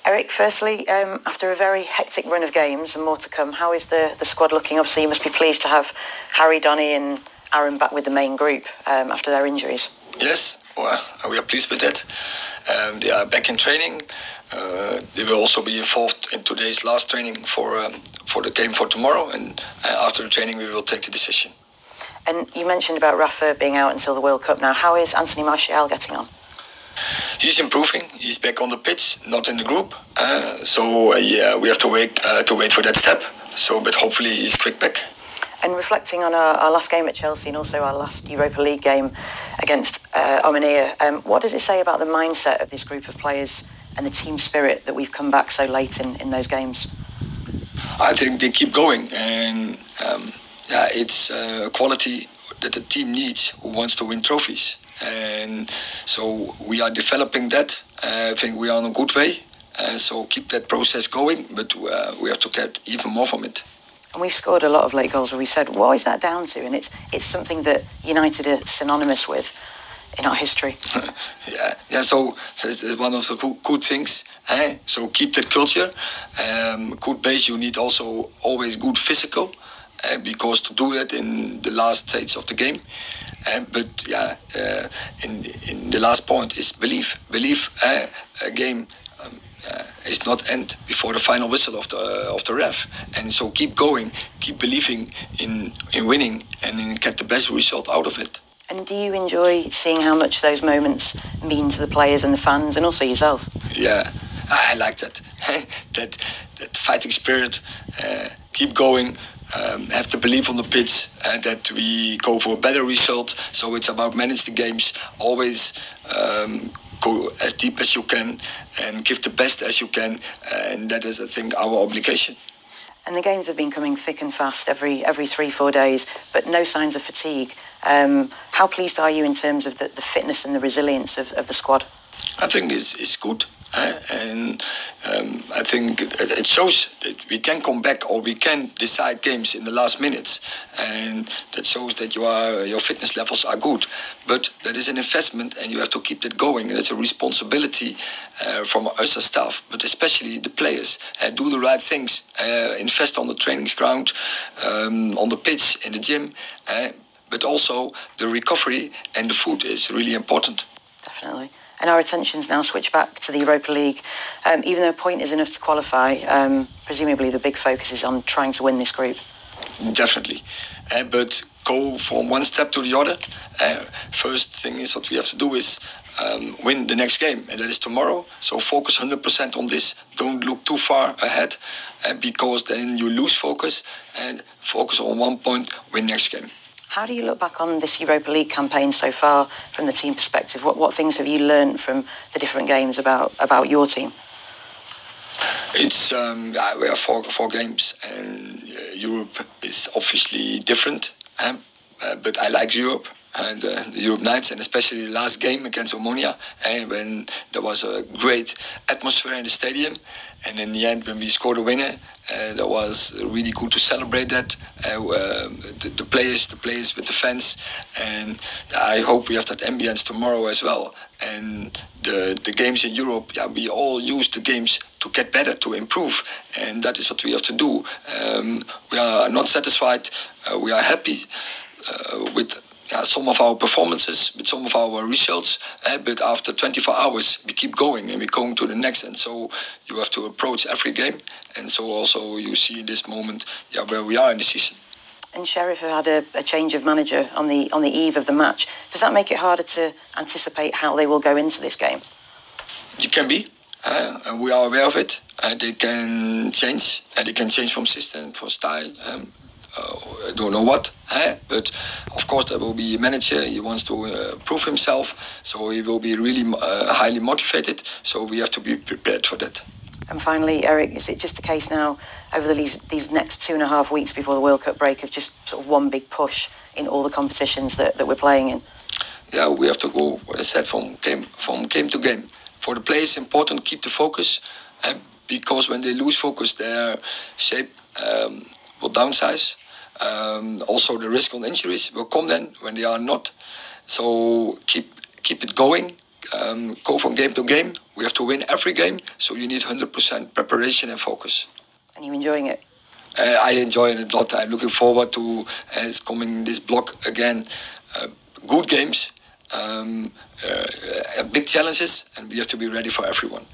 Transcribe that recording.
Eric, firstly, after a very hectic run of games and more to come, how is the squad looking? Obviously, you must be pleased to have Harry, Donny and Aaron back with the main group after their injuries. Yes, well, we are pleased with that. They are back in training. They will also be involved in today's last training for the game for tomorrow. And after the training, we will take the decision. And you mentioned about Rafa being out until the World Cup now. How is Anthony Martial getting on? He's improving. He's back on the pitch, not in the group. So we have to wait for that step. But hopefully he's quick back. And reflecting on our last game at Chelsea and also our last Europa League game against Omonia, what does it say about the mindset of this group of players and the team spirit that we've come back so late in those games? I think they keep going, and it's a quality that the team needs who wants to win trophies. And so we are developing that. I think we are on a good way. So keep that process going, but we have to get even more from it. And we've scored a lot of late goals where we said, what is that down to? And it's something that United are synonymous with in our history. Yeah. So it's one of the good things. So keep that culture. Good base. You need also always good physical, because to do that in the last stage of the game. But in the last point is belief. A game is not end before the final whistle of the ref, and so keep going, keep believing in winning, and then get the best result out of it. And do you enjoy seeing how much those moments mean to the players and the fans, and also yourself? Yeah, I like that. that fighting spirit. Keep going. Have to believe on the pitch that we go for a better result. So it's about manage the games. Always go as deep as you can and give the best as you can. And that is, I think, our obligation. And the games have been coming thick and fast every 3-4 days, but no signs of fatigue. How pleased are you in terms of the fitness and the resilience of the squad? I think it's good. And I think it shows that we can come back, or we can decide games in the last minutes, and that shows that your fitness levels are good. But that is an investment, and you have to keep that going, and it's a responsibility from us as staff, but especially the players. Do the right things, invest on the training ground, on the pitch, in the gym, but also the recovery and the food is really important. Definitely. And our attention's now switched back to the Europa League. Even though a point is enough to qualify, presumably the big focus is on trying to win this group. Definitely. But go from one step to the other. First thing is what we have to do is win the next game, and that is tomorrow. So focus 100% on this. Don't look too far ahead, because then you lose focus, and focus on 1 point, win next game. How do you look back on this Europa League campaign so far from the team perspective? What things have you learned from the different games about your team? It's we have four games, and Europe is obviously different. But I like Europe and the Europe nights, and especially the last game against Omonia, when there was a great atmosphere in the stadium. And in the end, when we scored a winner, that was really good to celebrate that. The players with the fans, and I hope we have that ambience tomorrow as well. And the games in Europe, we all use the games to get better, to improve, and that is what we have to do. We are not satisfied. We are happy with some of our performances, with some of our results, but after 24 hours we keep going, and we're going to the next. And so you have to approach every game, and so also you see in this moment where we are in the season. And Sheriff had a change of manager on the eve of the match. Does that make it harder to anticipate how they will go into this game? It can be, and we are aware of it. They can change, and they can change from system, for style. I don't know what, but of course there will be a manager. He wants to prove himself, so he will be really highly motivated. So we have to be prepared for that. And finally, Eric, is it just a case now over these next 2.5 weeks before the World Cup break of just sort of one big push in all the competitions that we're playing in? Yeah, we have to go, what I said, from game to game. For the players, important, keep the focus, because when they lose focus, their shape will downsize. Also, the risk on injuries will come then when they are not. So keep it going, go from game to game. We have to win every game, so you need 100% preparation and focus. And you enjoying it? I enjoy it a lot. I'm looking forward to coming this block again. Good games, big challenges, and we have to be ready for everyone.